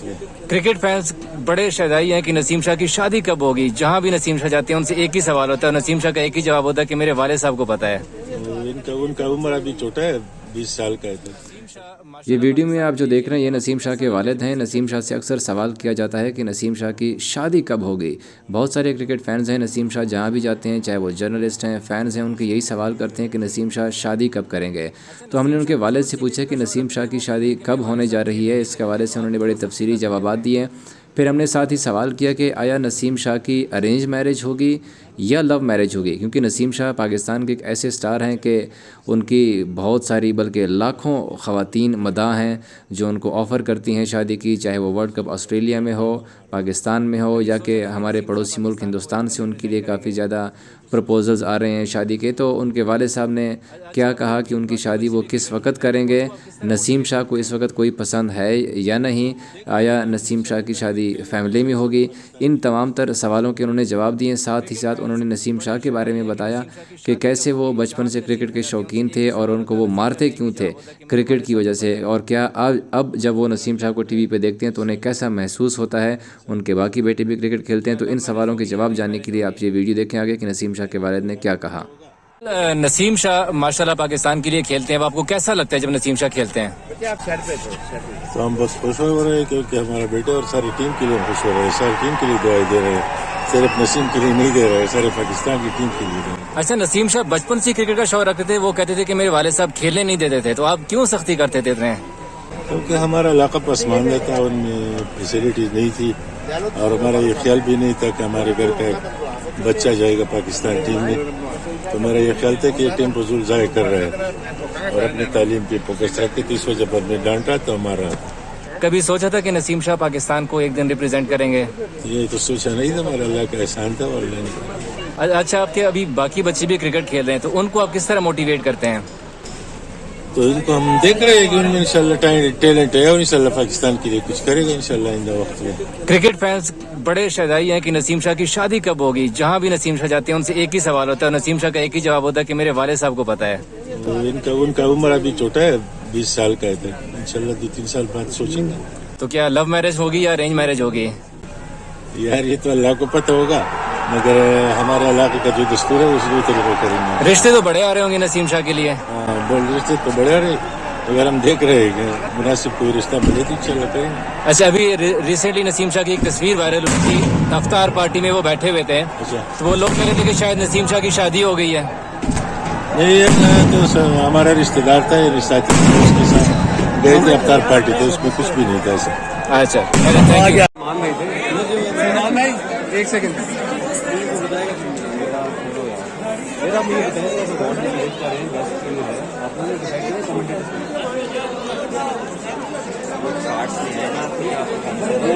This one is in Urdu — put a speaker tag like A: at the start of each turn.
A: وقت میں.
B: کرکٹ فینس بڑے شہدائی ہیں کہ نسیم شاہ کی شادی کب ہوگی. جہاں بھی نسیم شاہ جاتے ہیں ان سے ایک ہی سوال ہوتا ہے, نسیم شاہ کا ایک ہی جواب ہوتا ہے کہ میرے والد صاحب کو پتا ہے.
A: ان کا عمر ابھی چھوٹا ہے, 20 سال کا ہے.
C: یہ ویڈیو میں آپ جو دیکھ رہے ہیں یہ نسیم شاہ کے والد ہیں. نسیم شاہ سے اکثر سوال کیا جاتا ہے کہ نسیم شاہ کی شادی کب ہوگی. بہت سارے کرکٹ فینز ہیں, نسیم شاہ جہاں بھی جاتے ہیں, چاہے وہ جرنلسٹ ہیں, فینز ہیں, ان کے یہی سوال کرتے ہیں کہ نسیم شاہ شادی کب کریں گے. تو ہم نے ان کے والد سے پوچھا کہ نسیم شاہ کی شادی کب ہونے جا رہی ہے. اس کے حوالے سے انہوں نے بڑے تفصیلی جوابات دیے. پھر ہم نے ساتھ ہی سوال کیا کہ آیا نسیم شاہ کی ارینج میرج ہوگی یا لو میرج ہوگی, کیونکہ نسیم شاہ پاکستان کے ایک ایسے سٹار ہیں کہ ان کی بہت ساری بلکہ لاکھوں خواتین مداح ہیں جو ان کو آفر کرتی ہیں شادی کی, چاہے وہ ورلڈ کپ آسٹریلیا میں ہو, پاکستان میں ہو, یا کہ ہمارے پڑوسی ملک ہندوستان سے ان کے لیے کافی زیادہ پرپوزلز آ رہے ہیں شادی کے. تو ان کے والد صاحب نے کیا کہا کہ ان کی شادی وہ کس وقت کریں گے, نسیم شاہ کو اس وقت کوئی پسند ہے یا نہیں, آیا نسیم شاہ کی شادی فیملی میں ہوگی. ان تمام تر سوالوں کے انہوں نے جواب دیے. ساتھ ہی ساتھ انہوں نے نسیم شاہ کے بارے میں بتایا کہ کیسے وہ بچپن سے کرکٹ کے شوقین تھے اور ان کو وہ مارتے کیوں تھے کرکٹ کی وجہ سے, اور کیا اب جب وہ نسیم شاہ کو ٹی وی پہ دیکھتے ہیں تو انہیں کیسا محسوس ہوتا ہے. ان کے باقی بیٹے بھی کرکٹ کھیلتے ہیں. تو ان سوالوں کے جواب جاننے کے لیے آپ یہ ویڈیو دیکھیں آگے کہ نسیم شاہ کے والد نے کیا کہا.
B: نسیم شاہ ماشاءاللہ پاکستان کے لیے کھیلتے ہیں, اب آپ کو کیسا لگتا ہے جب نسیم شاہ کھیلتے ہیں؟
A: تو ہم بس خوش ہو رہے ہیں کیونکہ ہمارا بیٹا اور ساری ٹیم کے لیے خوش ہو رہے ہیں, ساری ٹیم کے لیے دعائیں دے رہے ہیں, صرف نسیم کے لیے نہیں دے رہے ہیں, سارے پاکستان کی ٹیم کے لیے دے رہے ہیں.
B: اچھا, نسیم شاہ بچپن سے کرکٹ کا شوق رکھتے تھے, وہ کہتے تھے کہ میرے والد صاحب کھیلنے نہیں دیتے تھے, تو آپ کیوں سختی کرتے تھے اتنے؟
A: کیونکہ ہمارا علاقہ پسماندہ تھا, ان میں فیسلٹیز نہیں تھی, اور ہمارا یہ خیال بھی نہیں تھا کہ ہمارے گھر کا بچہ جائے گا پاکستان ٹیم میں. تو میرا یہ خیال تھا کہ یہ ٹیم فضول ضائع کر رہے ہیں اور اپنی تعلیم پہ فوکس رکھتے تھے, اس وجہ پر میں ڈانٹا تو ہمارا.
B: کبھی سوچا تھا کہ نسیم شاہ پاکستان کو ایک دن ریپرزینٹ کریں گے؟
A: یہ تو سوچا نہیں تھا, ہمارا اللہ کا احسان تھا اور اللہ نے.
B: اچھا, آپ کے ابھی باقی بچے بھی کرکٹ کھیل رہے ہیں, تو ان کو آپ کس طرح موٹیویٹ کرتے ہیں؟
A: تو ان کو ہم دیکھ رہے ہیں کہ ان میں انشاءاللہ ٹیلنٹ ہے, اور انشاءاللہ پاکستان کے لیے کچھ کرے گا انشاءاللہ آئندہ وقت میں.
B: کرکٹ فینس بڑے شہدائی ہیں کہ نسیم شاہ کی شادی کب ہوگی. جہاں بھی نسیم شاہ جاتے ہیں ان سے ایک ہی سوال ہوتا ہے, نسیم شاہ کا ایک ہی جواب ہوتا ہے کہ میرے والد صاحب کو پتا ہے.
A: ان کا عمر ابھی چھوٹا ہے, 20 سال کا ہے, تو انشاءاللہ 2-3 سال بعد سوچیں گے.
B: تو کیا لو میرج ہوگی یا ارینج میرج ہوگی؟
A: یار یہ تو اللہ کو پتہ ہوگا, مگر ہمارے علاقے کا جو دستور ہے اس طریقے کریں گے.
B: رشتے تو بڑے آ رہے ہوں گے نسیم شاہ کے لیے.
A: رشتے تو بڑے آ رہے, اگر ہم دیکھ رہے ہیں کہ مناسب کوئی رشتہ ملے تو انشاءاللہ کریں گے.
B: اچھا, ابھی ریسنٹلی نسیم شاہ کی ایک تصویر وائرل ہوئی تھی, افطار پارٹی میں وہ بیٹھے ہوئے تھے, تو وہ لوگ کہہ رہے تھے کہ شاید نسیم شاہ کی شادی ہو گئی ہے.
A: نہیں, یہ تو ہمارا رشتہ دار تھا, یہ رشتہ اس کے ساتھ گئے تھے افطار پارٹی, تو اس میں کچھ بھی نہیں تھا ایسا.
B: اچھا, ایک سیکنڈ. وہ